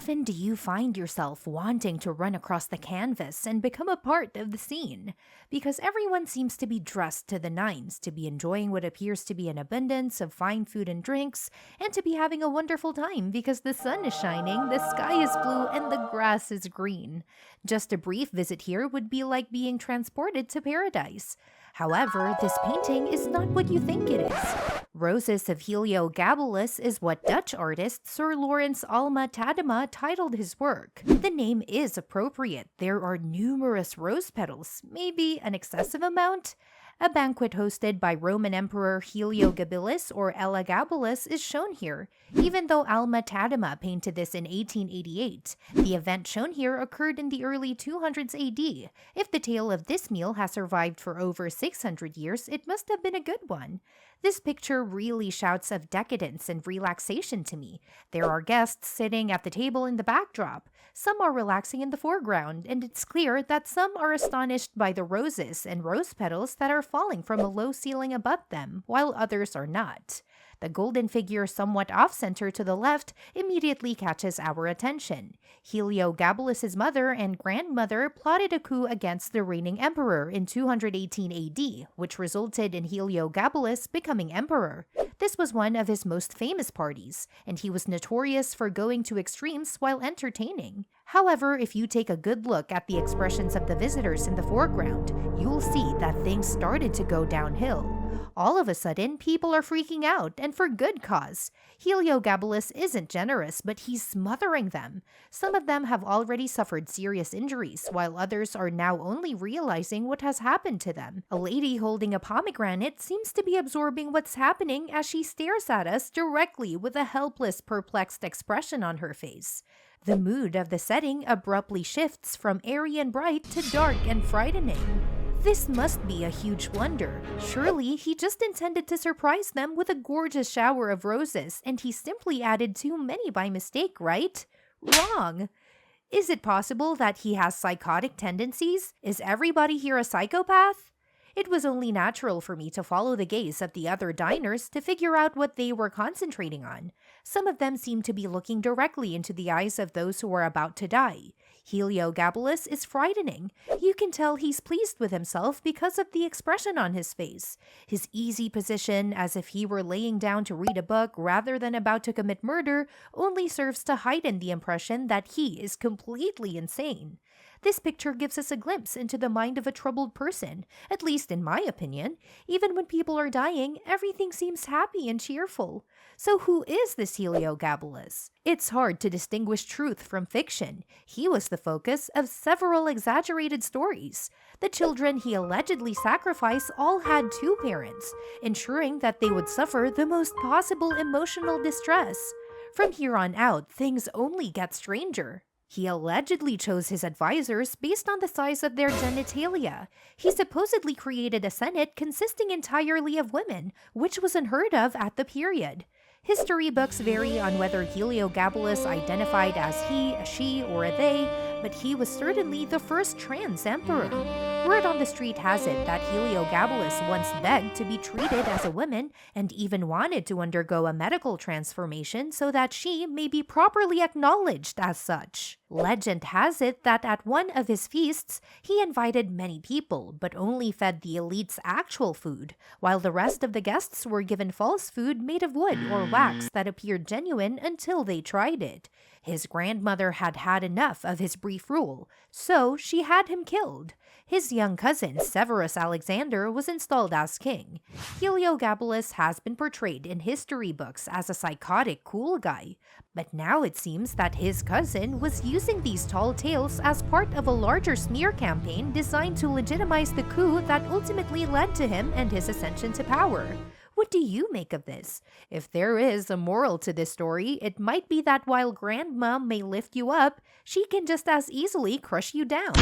often do you find yourself wanting to run across the canvas and become a part of the scene? Because everyone seems to be dressed to the nines, to be enjoying what appears to be an abundance of fine food and drinks, and to be having a wonderful time because the sun is shining, the sky is blue, and the grass is green. Just a brief visit here would be like being transported to paradise. However, this painting is not what you think it is. Roses of Heliogabalus is what Dutch artist Sir Lawrence Alma-Tadema titled his work. The name is appropriate. There are numerous rose petals, maybe an excessive amount. A banquet hosted by Roman Emperor Heliogabalus or Elagabalus is shown here. Even though Alma-Tadema painted this in 1888, the event shown here occurred in the early 200s AD. If the tale of this meal has survived for over 600 years, it must have been a good one. This picture really shouts of decadence and relaxation to me. There are guests sitting at the table in the backdrop. Some are relaxing in the foreground, and it's clear that some are astonished by the roses and rose petals that are falling from a low ceiling above them, while others are not. The golden figure somewhat off-center to the left immediately catches our attention. Heliogabalus's mother and grandmother plotted a coup against the reigning emperor in 218 AD, which resulted in Heliogabalus becoming emperor. This was one of his most famous parties, and he was notorious for going to extremes while entertaining. However, if you take a good look at the expressions of the visitors in the foreground, you'll see that things started to go downhill. All of a sudden, people are freaking out, and for good cause. Heliogabalus isn't generous, but he's smothering them. Some of them have already suffered serious injuries, while others are now only realizing what has happened to them. A lady holding a pomegranate seems to be absorbing what's happening as she stares at us directly with a helpless, perplexed expression on her face. The mood of the setting abruptly shifts from airy and bright to dark and frightening. This must be a huge wonder. Surely he just intended to surprise them with a gorgeous shower of roses, and he simply added too many by mistake, right? Wrong. Is it possible that he has psychotic tendencies? Is everybody here a psychopath? It was only natural for me to follow the gaze of the other diners to figure out what they were concentrating on. Some of them seemed to be looking directly into the eyes of those who were about to die. Heliogabalus is frightening. You can tell he's pleased with himself because of the expression on his face. His easy position, as if he were laying down to read a book rather than about to commit murder, only serves to heighten the impression that he is completely insane. This picture gives us a glimpse into the mind of a troubled person, at least in my opinion. Even when people are dying, everything seems happy and cheerful. So who is this Heliogabalus? It's hard to distinguish truth from fiction. He was the focus of several exaggerated stories. The children he allegedly sacrificed all had two parents, ensuring that they would suffer the most possible emotional distress. From here on out, things only get stranger. He allegedly chose his advisors based on the size of their genitalia. He supposedly created a senate consisting entirely of women, which was unheard of at the period. History books vary on whether Heliogabalus identified as he, a she, or a they, but he was certainly the first trans emperor. Word on the street has it that Heliogabalus once begged to be treated as a woman and even wanted to undergo a medical transformation so that she may be properly acknowledged as such. Legend has it that at one of his feasts, he invited many people but only fed the elite's actual food, while the rest of the guests were given false food made of wood or wax that appeared genuine until they tried it. His grandmother had had enough of his brief rule, so she had him killed. His young cousin, Severus Alexander, was installed as king. Heliogabalus has been portrayed in history books as a psychotic cool guy, but now it seems that his cousin was using these tall tales as part of a larger smear campaign designed to legitimize the coup that ultimately led to him and his ascension to power. What do you make of this? If there is a moral to this story, it might be that while Grandma may lift you up, she can just as easily crush you down.